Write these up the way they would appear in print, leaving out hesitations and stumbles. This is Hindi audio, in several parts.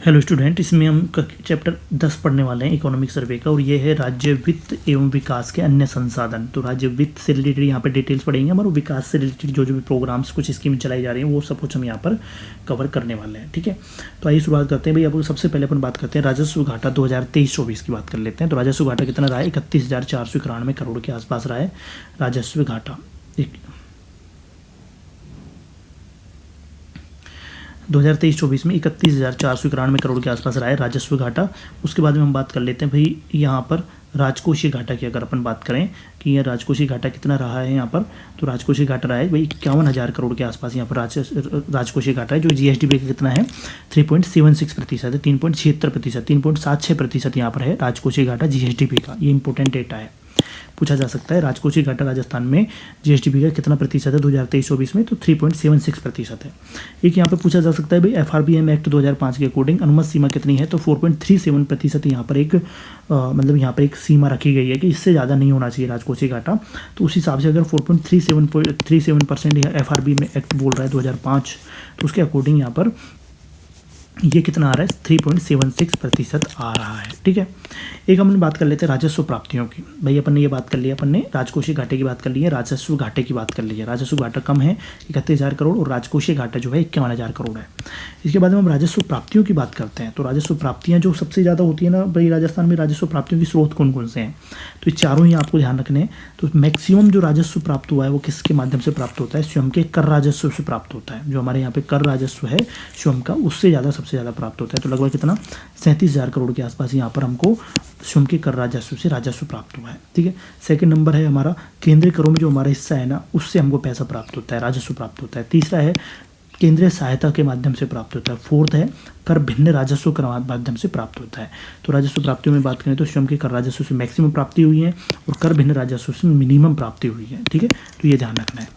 हेलो स्टूडेंट, इसमें हम चैप्टर 10 पढ़ने वाले हैं इकोनॉमिक सर्वे का, और ये है राज्य वित्त एवं विकास के अन्य संसाधन। तो राज्य वित्त से रिलेटेड यहाँ पर डिटेल्स पढ़ेंगे हम, और विकास से रिलेटेड जो भी प्रोग्राम्स कुछ स्कीम चलाई जा रही हैं वो सब कुछ हम यहाँ पर कवर करने वाले हैं। ठीक है, तो आइए शुरुआत करते हैं। भाई अब सबसे पहले अपन बात करते हैं राजस्व घाटा 2023-24 की बात कर लेते हैं। तो राजस्व घाटा कितना रहा है? 31,491 करोड़ के आसपास रहा है राजस्व घाटा। 2023-24 में 31,491 करोड़ के आसपास रहा है राजस्व घाटा। उसके बाद में हम बात कर लेते हैं भाई यहाँ पर राजकोषीय घाटा की अगर अपन बात करें कि यह राजकोषीय घाटा कितना रहा है यहाँ पर, तो राजकोषीय घाटा रहा है भाई 51,000 करोड़ के आसपास यहाँ पर राजकोषीय घाटा है, जो जीएसडीपी का कितना है 3.76% है, 3.76%, 3.76% यहाँ पर है राजकोषीय घाटा जीएसडीपी का। ये इंपॉर्टेंट डेटा है, पूछा जा सकता है। राजकोषीय घाटा राजस्थान में जीएसडीपी का कितना प्रतिशत है 2023-24 में? तो 3.76% है। एक यहाँ पे पूछा जा सकता है भाई एफआरबीएम एक्ट 2005 के अकॉर्डिंग अनुमत सीमा कितनी है? तो 4.37% यहाँ पर एक मतलब यहाँ पर एक सीमा रखी गई है कि इससे ज़्यादा नहीं होना चाहिए राजकोषीय घाटा। तो उस हिसाब से अगर 4.37% एफआरबीएम एक्ट बोल रहा है 2005, तो उसके अकॉर्डिंग यहाँ पर ये कितना आ रहा है? 3.76% आ रहा है। ठीक है, एक हमने बात कर लेते हैं राजस्व प्राप्तियों की। भाई अपन ने ये बात कर लिया, अपन ने राजकोषीय घाटे की बात कर ली है, राजस्व घाटे की बात कर ली है। राजस्व घाटा कम है 31,000 करोड़, और राजकोषीय घाटा जो है 51,000 करोड़ है। इसके बाद में हम राजस्व प्राप्तियों की बात करते हैं। तो राजस्व प्राप्तियाँ जो सबसे ज़्यादा होती है ना भाई राजस्थान में, राजस्व प्राप्तियों के स्रोत कौन कौन से हैं? तो ये चारों ही आपको ध्यान रखने हैं। तो मैक्सिमम जो राजस्व प्राप्त हुआ है वो किसके माध्यम से प्राप्त होता है? स्वयं के कर राजस्व से प्राप्त होता है। जो हमारे यहाँ पे कर राजस्व है स्वयं का, उससे ज़्यादा सबसे ज़्यादा प्राप्त होता है। तो लगभग कितना 37,000 करोड़ के आसपास यहाँ पर हमको स्वयं के कर राजस्व से राजस्व प्राप्त हुआ है। ठीक है, सेकंड नंबर है हमारा केंद्रीय करों में जो हमारा हिस्सा है ना, उससे हमको पैसा प्राप्त होता है, राजस्व प्राप्त होता है। तीसरा है केंद्रीय सहायता के माध्यम से प्राप्त होता है। फोर्थ है कर भिन्न राजस्व के माध्यम से प्राप्त होता है। तो राजस्व प्राप्तियों में बात करें तो स्वयं के कर राजस्व से मैक्सिमम प्राप्ति हुई है, और कर भिन्न राजस्व से मिनिमम प्राप्ति हुई है। ठीक है, तो ये ध्यान रखना है।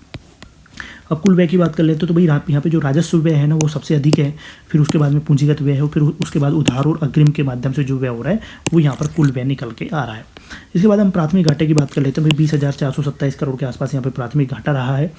अब कुल व्यय की बात कर लेते हैं। तो भाई यहाँ पे जो राजस्व व्यय है ना वो सबसे अधिक है, फिर उसके बाद में पूंजीगत व्यय है, फिर उसके बाद उधार और अग्रिम के माध्यम से जो व्यय हो रहा है वो यहाँ पर कुल व्यय निकल के आ रहा है। इसके बाद हम प्राथमिक घाटे की बात कर लेते हैं। भाई 20,427 करोड़ के आसपास यहाँ पे प्राथमिक घाटा रहा है।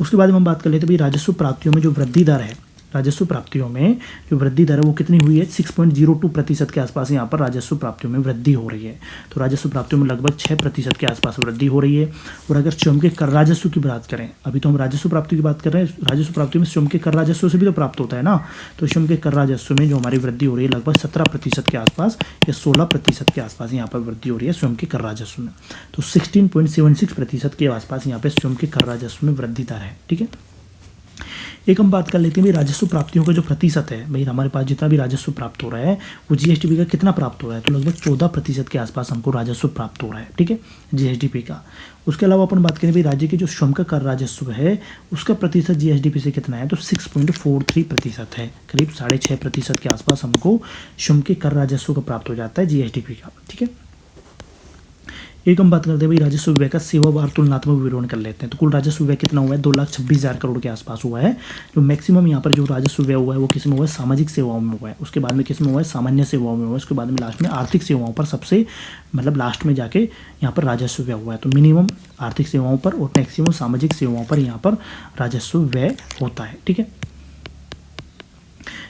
उसके बाद हम बात कर लेते हैं भाई राजस्व प्राप्तियों में जो वृद्धि दर है, राजस्व प्राप्तियों में जो वृद्धि दर है वो कितनी हुई है? 6.02% के आसपास यहाँ पर राजस्व प्राप्तियों में वृद्धि हो रही है। तो राजस्व प्राप्तियों में लगभग 6% के आसपास वृद्धि हो रही है। और अगर स्वयं के कर राजस्व की बात करें, अभी तो हम राजस्व प्राप्ति की बात कर रहे हैं, राजस्व प्राप्ति में स्वयं के कर राजस्व से भी तो प्राप्त होता है ना। तो स्वयं के कर राजस्व में जो हमारी वृद्धि हो रही है लगभग 17% के आसपास या 16% के आसपास यहाँ पर वृद्धि हो रही है स्वयं के कर राजस्व में। तो 16.76% के आसपास यहाँ पर स्वयं के कर राजस्व में वृद्धि दर है। ठीक है, एक हम बात कर लेते हैं भाई राजस्व प्राप्तियों का जो प्रतिशत है, भाई हमारे पास जितना भी राजस्व प्राप्त हो रहा है वो जीएसडीपी का कितना प्राप्त हो रहा है? तो लगभग 14% के आसपास हमको राजस्व प्राप्त हो रहा है। ठीक है, जीएसडीपी का। उसके अलावा अपन बात करें भाई राज्य के जो श्रम का कर राजस्व है उसका प्रतिशत जीएसडीपी से कितना है? तो 6.43% है, करीब 6.5% के आसपास हमको श्रम के कर राजस्व का प्राप्त हो जाता है जीएसडीपी का। ठीक है, एक हम बात करते हैं भाई राजस्व व्यय का सेवावार तुलनात्मक विवरण कर लेते हैं। तो कुल राजस्व व्यय कितना हुआ है? 2,26,000 करोड़ के आसपास हुआ है। जो मैक्सिमम यहाँ पर जो राजस्व व्यय हुआ है वो किस में हुआ है? सामाजिक सेवाओं में हुआ है। उसके बाद में किस में हुआ है? सामान्य सेवाओं में हुआ है। उसके बाद में लास्ट में आर्थिक सेवाओं पर सबसे मतलब लास्ट में जाके यहाँ पर राजस्व व्यय हुआ है। तो मिनिमम आर्थिक सेवाओं पर और मैक्सिमम सामाजिक सेवाओं पर यहाँ पर राजस्व व्यय होता है। ठीक है,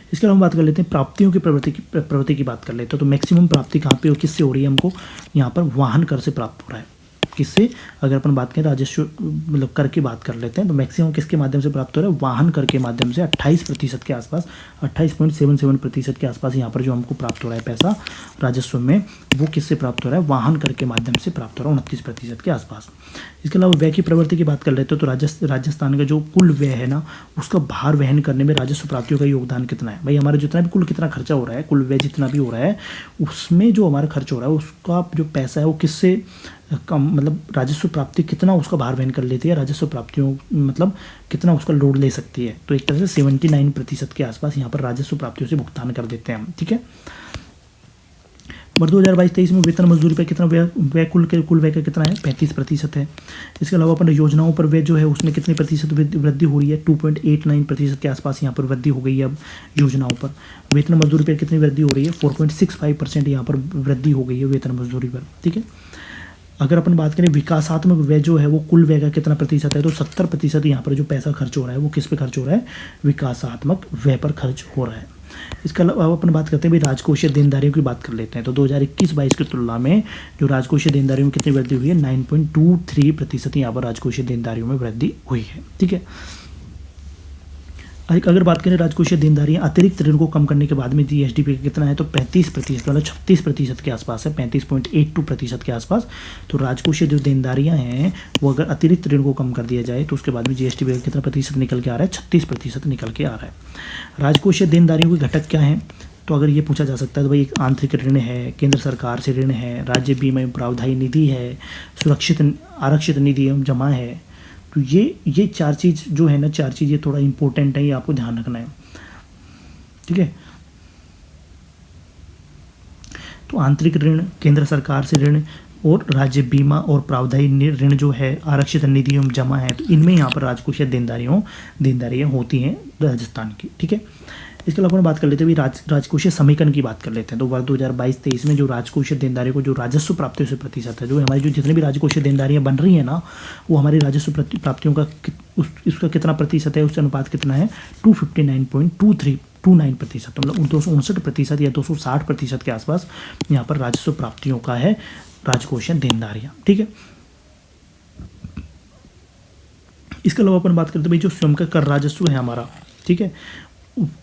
इसके अलावा हम बात कर लेते हैं प्राप्तियों की प्रवृत्ति की बात कर लेते हैं। तो मैक्सिमम प्राप्ति कहाँ पे और किससे हो रही है? हमको यहाँ पर वाहन कर से प्राप्त हो रहा है। किससे? अगर अपन बात करें राजस्व मतलब कर की बात कर लेते हैं तो मैक्सिमम किसके माध्यम से प्राप्त हो रहा है? वाहन कर के माध्यम से 28% के आसपास, 28.77% के आसपास यहाँ पर जो हमको प्राप्त हो रहा है पैसा राजस्व में, वो किससे प्राप्त हो रहा है? वाहन कर के माध्यम से प्राप्त हो रहा है 29% के आसपास। इसके अलावा व्यय की प्रवृत्ति की बात कर लेते हो तो राजस्थान का जो कुल व्यय है ना उसका भार वहन करने में राजस्व प्राप्तियों का योगदान कितना है? भाई हमारा जितना भी कुल कितना खर्चा हो रहा है, कुल व्यय जितना भी हो रहा है उसमें जो हमारा खर्च हो रहा है उसका जो पैसा है वो किससे कम मतलब राजस्व प्राप्ति कितना उसका भार वहन कर लेती है, राजस्व प्राप्तियों मतलब कितना उसका लोड ले सकती है? तो एक तरह से 79% के आसपास यहाँ पर राजस्व प्राप्तियों से भुगतान कर देते हैं हम। ठीक है, वर्ष 2022-23 में वेतन मजदूरी पर कितना व्यय कुल व्यय का कितना है? 35% है। इसके अलावा अपन योजनाओं पर व्यय जो है उसमें कितने प्रतिशत वृद्धि हो रही है? 2.89% के आसपास यहाँ पर वृद्धि हो गई है अब योजनाओं पर। वेतन मजदूरी पर कितनी वृद्धि हो रही है? 4.65% यहाँ पर वृद्धि हो गई है वेतन मजदूरी पर। ठीक है, अगर अपन बात करें विकासात्मक व्यय जो है वो कुल व्यय का कितना प्रतिशत है? तो 70% यहाँ पर जो पैसा खर्च हो रहा है वो किस पे खर्च हो रहा है? विकासात्मक व्यय पर खर्च हो रहा है। इसके अलावा अपन बात करते हैं भाई राजकोषीय देनदारियों की बात कर लेते हैं। तो 2021-22 की तुलना में जो राजकोषीय देनदारियों में कितनी वृद्धि हुई है, 9.23% यहाँ पर राजकोषीय देनदारियों में वृद्धि हुई है। ठीक है, अगर बात करें राजकोषीय देनदारियां अतिरिक्त ऋण को कम करने के बाद में जीएसडीपी का कितना है, तो 35%, मतलब 36% के आसपास है, 35.82% के आसपास। तो राजकोषीय जो देनदारियां हैं वो अगर अतिरिक्त ऋण को कम कर दिया जाए तो उसके बाद में जीएसडीपी का कितना प्रतिशत निकल के आ रहा है, 36% निकल के आ रहा है। राजकोषीय देनदारियों के घटक क्या हैं, तो अगर ये पूछा जा सकता है तो भाई एक आंतरिक ऋण है, केंद्र सरकार से ऋण है, राज्य बीमा एवं प्रावधायी निधि है, सुरक्षित आरक्षित निधि एवं जमा है। तो ये चार चीज़ जो है ना, चार चीज़ ये थोड़ा इंपॉर्टेंट है, ये आपको ध्यान रखना है। ठीक है, तो आंतरिक ऋण, केंद्र सरकार से ऋण और राज्य बीमा और प्रावधायी ऋण जो है, आरक्षित निधि एवं जमा है, तो इनमें यहाँ पर राजकोषीय देनदारियाँ होती हैं राजस्थान की। ठीक है, इसके अलावा बात कर लेते हैं राजकोषीय समीकरण की बात कर लेते हैं। तो वर्ष 2022-23 में जो राजकोषीय देनदारियों को जो राजस्व प्राप्तियों से प्रतिशत है, जो हमारी जो जितनी भी राजकोषीय देनदारियां बन रही हैं ना, वो हमारी राजस्व प्राप्तियों का इसका कितना प्रतिशत है, उससे अनुपात कितना है, 259.29%, मतलब 259% या 260% के आसपास यहाँ पर राजस्व प्राप्तियों का है राजकोषीय देनदारियाँ। ठीक है, इसके अलावा अपन बात करते हैं भाई जो स्वयं का कर राजस्व है हमारा, ठीक है,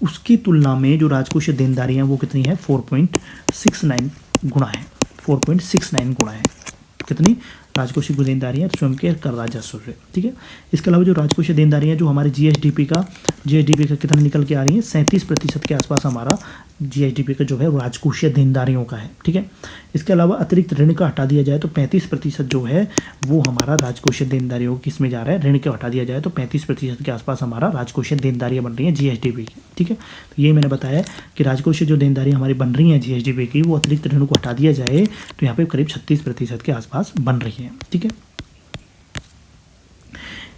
उसकी तुलना में जो राजकोषीय देनदारियां वो कितनी है, 4.69 गुना है, 4.69 गुना है। कितनी राजकोषीय देनदारियां स्वयं के कर राजस्व से। ठीक है, इसके अलावा जो राजकोषीय देनदारियां जो हमारे जीएसडीपी का कितना निकल के आ रही है, 37% के आसपास हमारा जीएसडीपी का जो है राजकोषीय देनदारियों का है। ठीक है, इसके अलावा अतिरिक्त ऋण का हटा दिया जाए तो 35% जो है वो हमारा राजकोषीय देनदारियों किस में जा रहा है, ऋण के हटा दिया जाए तो 35% के आसपास हमारा राजकोषीय देनदारियां बन रही हैं जीएसडीपी की। ठीक है, तो ये मैंने बताया कि राजकोषीय जो देनदारियां हमारी बन रही हैं जीएसडीपी की, वो अतिरिक्त ऋण को हटा दिया जाए तो यहाँ पे करीब 36% के आसपास बन रही है। ठीक है,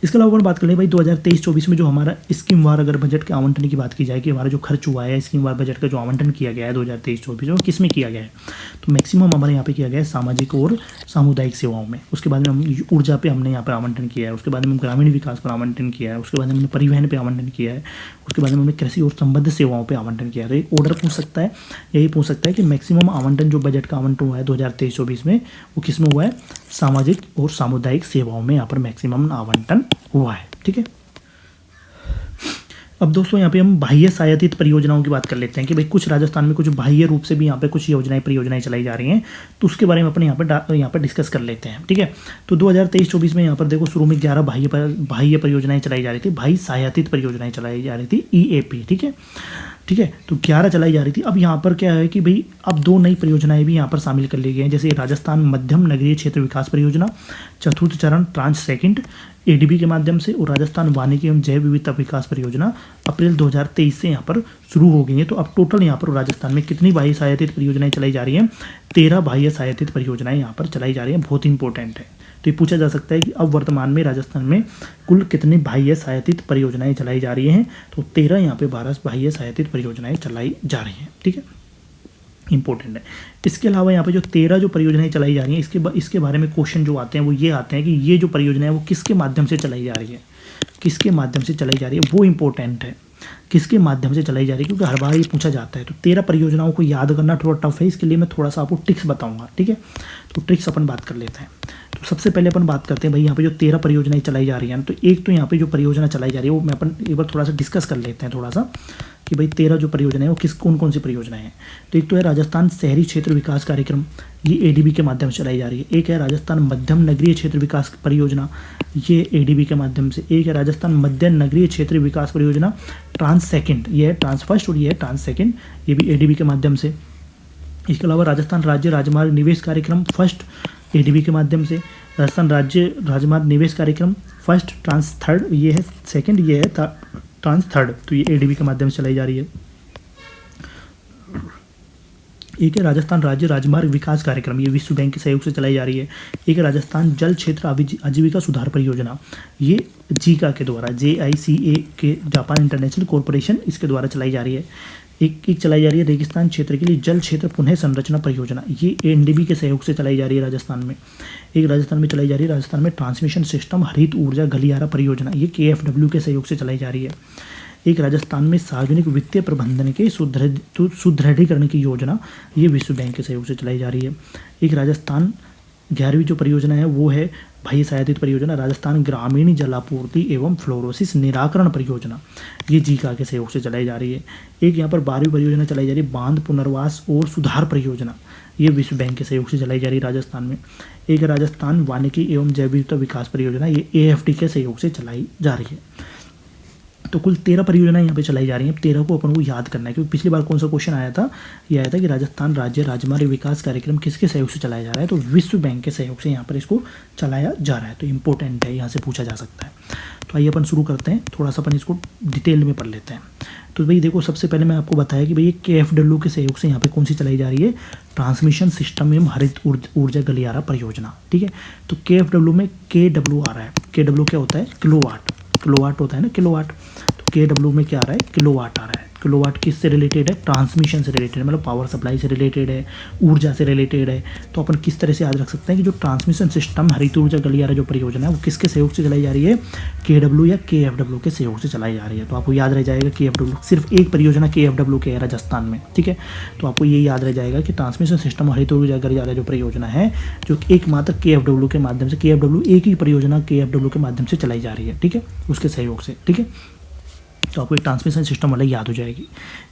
इसके अलावा बात करें भाई 2023-24 में जो हमारा स्कीम वार अगर बजट के आवंटन की बात की जाए कि हमारा जो खर्च हुआ है स्कीम वार बजट का जो आवंटन किया गया है 2023-24 में, किस में किया गया है, तो मैक्सिमम हमारे यहाँ पे किया गया है सामाजिक और सामुदायिक सेवाओं में। उसके बाद में हम ऊर्जा पे हमने यहाँ पर आवंटन किया है, उसके बाद में हम ग्रामीण विकास पर आवंटन किया है, उसके बाद हमने परिवहन पर आवंटन किया है, उसके बाद में हमने कृषि और संबद्ध सेवाओं पर आवंटन किया है। तो एक ऑर्डर पूछ सकता है, यही पूछ सकता है कि मैक्सिमम आवंटन जो बजट का आवंटन हुआ है 2023-24 में वो किस में हुआ है, सामाजिक और सामुदायिक सेवाओं में यहाँ पर मैक्सिमम आवंटन हुआ है। ठीक है, अब दोस्तों यहाँ पे हम बाह्य सहायतित परियोजनाओं की बात कर लेते हैं कि भाई कुछ राजस्थान में कुछ बाह्य रूप से भी यहाँ पे कुछ परियोजनाएं चलाई जा रही हैं, तो उसके बारे में अपन यहाँ पर डिस्कस कर लेते हैं। ठीक है, तो 2023-24 में यहाँ पर देखो शुरू में 11 बाह्य परियोजनाएं चलाई जा रही थी, बाह्य सहायतित परियोजनाएं चलाई जा रही थी, EAP। ठीक है, तो 11 चलाई जा रही थी। अब यहाँ पर क्या है कि भाई अब 2 नई परियोजनाएं भी यहाँ पर शामिल कर ली गई हैं, जैसे राजस्थान मध्यम नगरीय क्षेत्र विकास परियोजना चतुर्थ चरण ट्रांच सेकंड ADB के माध्यम से, और राजस्थान वानिकी एवं जैव विविधता विकास परियोजना अप्रैल 2023 से यहाँ पर शुरू हो गई है। तो अब टोटल यहाँ पर राजस्थान में कितनी बाह्य सहायतित परियोजनाएं चलाई जा रही हैं, 13 बाह्य सहायतित परियोजनाएं यहाँ पर चलाई जा रही हैं। बहुत इंपॉर्टेंट है, तो ये पूछा जा सकता है कि अब वर्तमान में राजस्थान में कुल कितनी बाह्य सहायतित परियोजनाएं चलाई जा रही हैं, तो 13 यहाँ पे 12 बाह्य सहायतित परियोजनाएं चलाई जा रही हैं। ठीक है, इंपॉर्टेंट है। इसके अलावा यहाँ पे जो 13 जो परियोजनाएं चलाई जा रही हैं, इसके बारे में क्वेश्चन जो आते हैं वो ये आते हैं कि ये जो परियोजना है वो किसके माध्यम से चलाई जा रही है, किसके माध्यम से चलाई जा रही है, वो इंपॉर्टेंट है, किसके माध्यम से चलाई जा रही है, क्योंकि हर बार ये पूछा जाता है। तो 13 परियोजनाओं को याद करना थोड़ा टफ है, इसके लिए मैं थोड़ा सा आपको ट्रिक्स बताऊंगा। ठीक है, तो ट्रिक्स अपन बात कर लेते हैं। तो सबसे पहले अपन बात करते हैं भाई यहाँ पे जो 13 परियोजनाएं चलाई जा रही हैं, तो एक तो यहाँ पे जो परियोजना चलाई जा रही है वो मैं अपन एक बार थोड़ा सा डिस्कस कर लेते हैं थोड़ा सा कि भाई 13 जो परियोजनाएं हैं वो कौन सी परियोजनाएं हैं। तो एक तो है राजस्थान शहरी क्षेत्र विकास कार्यक्रम, ये ADB के माध्यम से चलाई जा रही है। एक है राजस्थान मध्यम नगरीय क्षेत्र विकास परियोजना, ये ADB के माध्यम से। एक है राजस्थान मध्य नगरीय क्षेत्र विकास परियोजना ट्रांस सेकंड, ये है ट्रांस फर्स्ट और ये है ट्रांस सेकंड, ये भी ADB के माध्यम से। इसके अलावा राजस्थान राज्य राजमार्ग निवेश कार्यक्रम फर्स्ट, ADB के माध्यम से। राजस्थान राज्य राजमार्ग निवेश कार्यक्रम फर्स्ट, ट्रांस थर्ड, ये है सेकंड, ये है ट्रांस थर्ड, तो ये ADB के माध्यम से चलाई जा रही है। एक है राजस्थान राज्य राजमार्ग विकास कार्यक्रम, ये विश्व बैंक के सहयोग से चलाई जा रही है। एक है राजस्थान जल क्षेत्र आजीविका सुधार परियोजना, ये जीका के द्वारा, JICA के जापान इंटरनेशनल कॉरपोरेशन, इसके द्वारा चलाई जा रही है। एक चलाई जा रही है रेगिस्तान क्षेत्र के लिए जल क्षेत्र पुनः संरचना परियोजना, ये NDB के सहयोग से चलाई जा रही है राजस्थान में। एक राजस्थान में चलाई जा रही है राजस्थान में ट्रांसमिशन सिस्टम हरित ऊर्जा गलियारा परियोजना, ये KFW के सहयोग से चलाई जा रही है। एक राजस्थान में सार्वजनिक वित्तीय प्रबंधन के सुदृढ़ीकरण की योजना, ये विश्व बैंक के सहयोग से चलाई जा रही है। एक राजस्थान 11वीं जो परियोजना है वो है भाई सहायतित परियोजना, राजस्थान ग्रामीण जलापूर्ति एवं फ्लोरोसिस निराकरण परियोजना, ये जीका के सहयोग से चलाई जा रही है। एक यहाँ पर 12वीं परियोजना चलाई जा रही है बांध पुनर्वास और सुधार परियोजना, ये विश्व बैंक के सहयोग से चलाई जा रही है राजस्थान में। एक राजस्थान वानिकी एवं जैव विविधता विकास परियोजना, ये AFD के सहयोग से चलाई जा रही है। तो कुल 13 परियोजनाएं यहाँ पे चलाई जा रही हैं। 13 को अपन को याद करना है, क्योंकि पिछली बार कौन सा क्वेश्चन आया था, ये आया था कि राजस्थान राज्य राजमार्ग विकास कार्यक्रम किसके सहयोग से चलाया जा रहा है, तो विश्व बैंक के सहयोग से यहाँ पर इसको चलाया जा रहा है। तो इंपॉर्टेंट है, यहाँ से पूछा जा सकता है। तो आइए अपन शुरू करते हैं, थोड़ा सा अपन इसको डिटेल में पढ़ लेते हैं। तो भाई देखो, सबसे पहले मैं आपको बताया कि भाई ये KFW के सहयोग से यहाँ पे कौन सी चलाई जा रही है, ट्रांसमिशन सिस्टम एवं हरित ऊर्जा गलियारा परियोजना, ठीक है। तो KFW में KW आ रहा है। KW क्या होता है, किलोवाट, किलोवाट होता है ना, किलोवाट। तो KW में क्या आ रहा है, किलोवाट आ रहा है। किलोवाट किससे रिलेटेड है, ट्रांसमिशन से रिलेटेड है, मतलब पावर सप्लाई से रिलेटेड है, ऊर्जा से रिलेटेड है। तो अपन किस तरह से याद रख सकते हैं कि जो ट्रांसमिशन सिस्टम हरित ऊर्जा गलियारा जो परियोजना है वो किसके सहयोग से चलाई जा रही है, KW या KFW के सहयोग से चलाई जा रही है। तो आपको याद रह जाएगा KFW, सिर्फ एक परियोजना KFW के है राजस्थान में, ठीक है। तो आपको ये याद रह जाएगा कि ट्रांसमिशन सिस्टम हरित ऊर्जा गलियारा जो परियोजना है, जो एकमात्र KFW के माध्यम से, KFW एक ही परियोजना KFW के माध्यम से चलाई जा रही है, ठीक है, उसके सहयोग से, ठीक है। तो आपको एक ट्रांसमिशन सिस्टम वाला याद हो जाएगी।